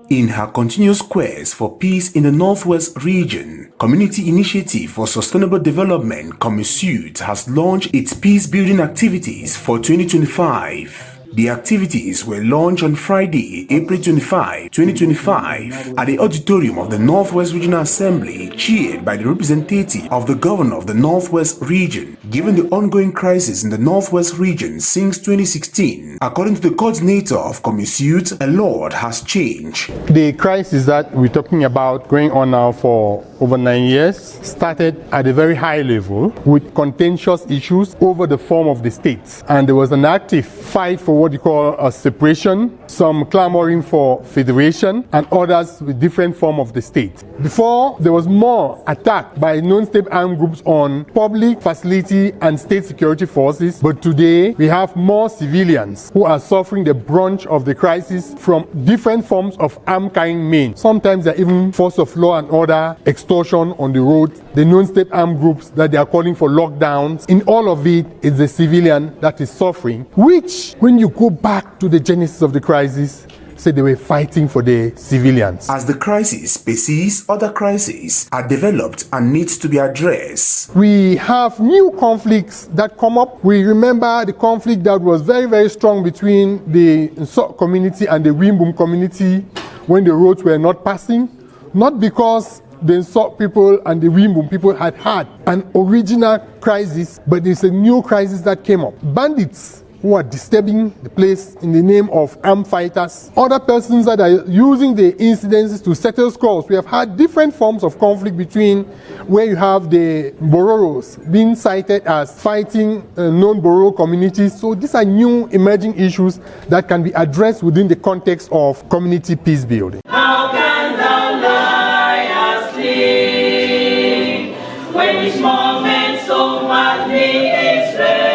In her continuous quest for peace in the Northwest region, Community Initiative for Sustainable Development Cominsud has launched its peace-building activities for 2025. The activities were launched on Friday, April 25, 2025, at the auditorium of the Northwest Regional Assembly, chaired by the representative of the governor of the Northwest region. Given the ongoing crisis in the Northwest region since 2016, according to the coordinator of Cominsud, a lot has changed. The crisis that we're talking about going on now for over 9 years started at a very high level with contentious issues over the form of the state. And there was an active fight for what you call a separation, some clamoring for federation, and others with different form of the state. Before, there was more attack by non-state armed groups on public facility and state security forces, but today we have more civilians who are suffering the brunt of the crisis from different forms of armed carrying means. Sometimes there are even force of law and order, extortion on the road, the non-state armed groups that they are calling for lockdowns. In all of it, it's the civilian that is suffering, which, when you go back to the genesis of the crisis, say they were fighting for the civilians. As the crisis persists, other crises are developed and need to be addressed. We have new conflicts that come up. We remember the conflict that was very, very strong between the Nsok community and the Wimbum community when the roads were not passing, not because the Nsok people and the Wimbum people had an original crisis, but it's a new crisis that came up. Bandits who are disturbing the place in the name of armed fighters, other persons that are using the incidences to settle scores. We have had different forms of conflict between where you have the Bororos being cited as fighting non-Boro communities. So these are new emerging issues that can be addressed within the context of community peace building. How can thou lie asleep when each moment so madly expressed?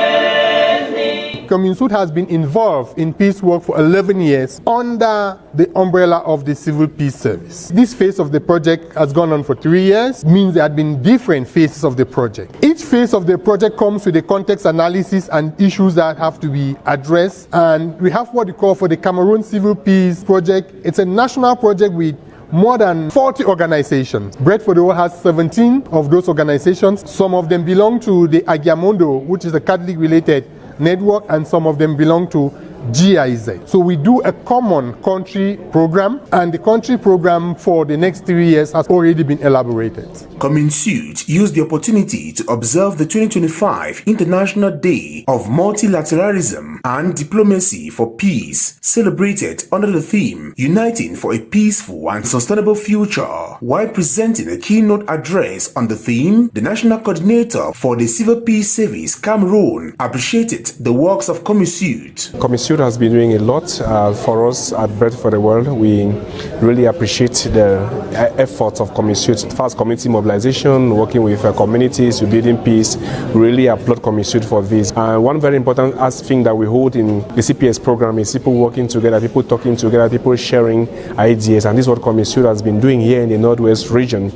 Cominsud has been involved in peace work for 11 years under the umbrella of the Civil Peace Service. This phase of the project has gone on for 3 years, means there have been different phases of the project. Each phase of the project comes with a context analysis and issues that have to be addressed, and we have what we call for the Cameroon Civil Peace Project. It's a national project with more than 40 organizations. Bread for the World has 17 of those organizations. Some of them belong to the Agiamondo, which is a Catholic-related network, and some of them belong to GIZ. So we do a common country program, and the country program for the next 3 years has already been elaborated. Cominsud used the opportunity to observe the 2025 International Day of Multilateralism and Diplomacy for Peace, celebrated under the theme Uniting for a Peaceful and Sustainable Future. While presenting a keynote address on the theme, the National Coordinator for the Civil Peace Service Cameroon appreciated the works of Cominsud. Cominsud has been doing a lot for us at Bread for the World. We really appreciate the efforts of Cominsud. First, community mobilization, working with communities to building peace. Really applaud Cominsud for this. One very important thing that we hold in the CPS program is people working together, people talking together, people sharing ideas. And this is what Cominsud has been doing here in the Northwest region,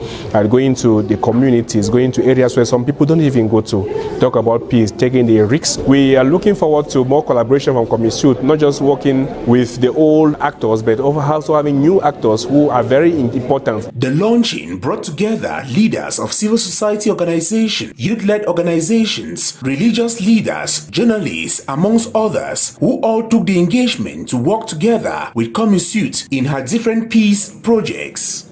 going to the communities, going to areas where some people don't even go to talk about peace, taking the risks. We are looking forward to more collaboration from Cominsud, not just working with the old actors, but also having new actors who are very important. The launching brought together leaders of civil society organizations, youth-led organizations, religious leaders, journalists, amongst others, who all took the engagement to work together with Cominsud in her different peace projects.